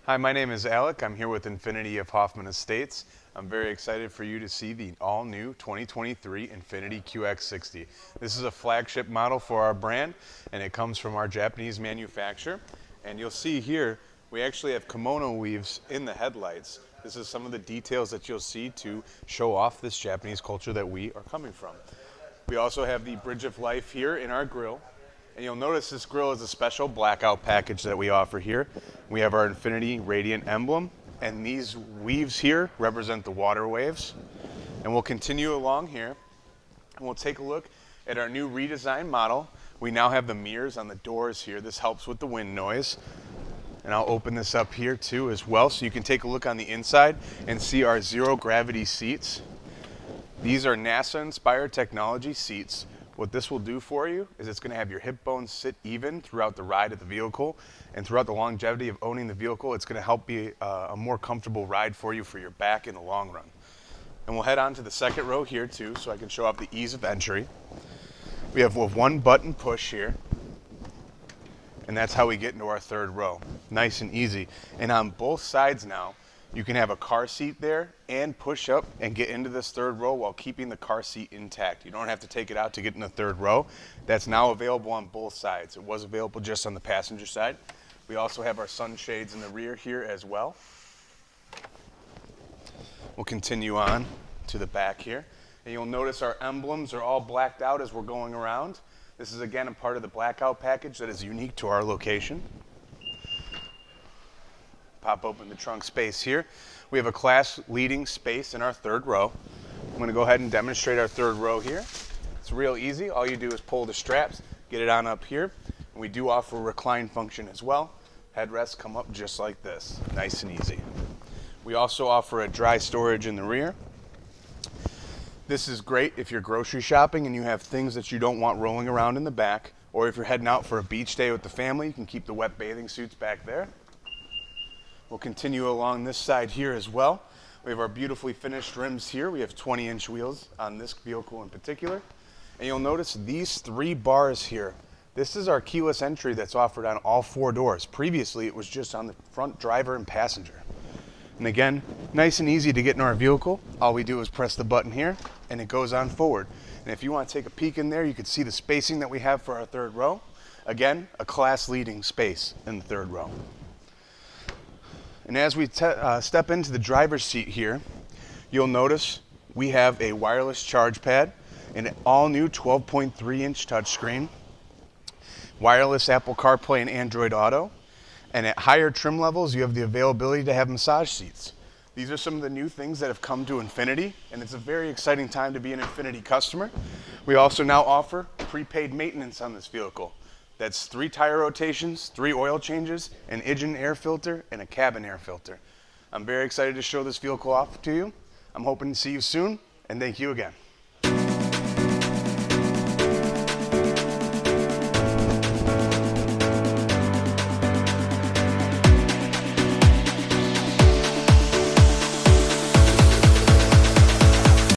Hi, my name is Alec. I'm here with Infiniti of Hoffman Estates. I'm very excited for you to see the all-new 2023 INFINITI QX60. This is a flagship model for our brand, and it comes from our Japanese manufacturer. And you'll see here, we actually have kimono weaves in the headlights. This is some of the details that you'll see to show off this Japanese culture that we are coming from. We also have the Bridge of Life here in our grille. And you'll notice this grille is a special blackout package that we offer here. We have our Infiniti Radiant emblem, and these weaves here represent the water waves. And we'll continue along here, and we'll take a look at our new redesigned model. We now have the mirrors on the doors here. This helps with the wind noise. And I'll open this up here too as well, so you can take a look on the inside and see our zero gravity seats. These are NASA-inspired technology seats. What this will do for you is it's going to have your hip bones sit even throughout the ride of the vehicle, and throughout the longevity of owning the vehicle, it's going to help be a more comfortable ride for you for your back in the long run. And we'll head on to the second row here too, so I can show off the ease of entry. We have a one button push here, and that's how we get into our third row. Nice and easy. And on both sides now, you can have a car seat there and push up and get into this third row while keeping the car seat intact. You don't have to take it out to get in the third row. That's now available on both sides. It was available just on the passenger side. We also have our sunshades in the rear here as well. We'll continue on to the back here. And you'll notice our emblems are all blacked out as we're going around. This is again a part of the blackout package that is unique to our location. Pop open the trunk space here. We have a class leading space in our third row. I'm going to go ahead and demonstrate our third row here. It's real easy. All you do is pull the straps, get it on up here. And we do offer a recline function as well. Headrests come up just like this, nice and easy. We also offer a dry storage in the rear. This is great if you're grocery shopping and you have things that you don't want rolling around in the back, or if you're heading out for a beach day with the family, you can keep the wet bathing suits back there. We'll continue along this side here as well. We have our beautifully finished rims here. We have 20-inch wheels on this vehicle in particular. And you'll notice these three bars here. This is our keyless entry that's offered on all four doors. Previously, it was just on the front driver and passenger. And again, nice and easy to get in our vehicle. All we do is press the button here, and it goes on forward. And if you want to take a peek in there, you can see the spacing that we have for our third row. Again, a class-leading space in the third row. And as we step into the driver's seat here, you'll notice we have a wireless charge pad, an all-new 12.3-inch touchscreen, wireless Apple CarPlay and Android Auto, and at higher trim levels, you have the availability to have massage seats. These are some of the new things that have come to Infiniti, and it's a very exciting time to be an Infiniti customer. We also now offer prepaid maintenance on this vehicle. That's 3 tire rotations, 3 oil changes, an engine air filter, and a cabin air filter. I'm very excited to show this vehicle off to you. I'm hoping to see you soon, and thank you again.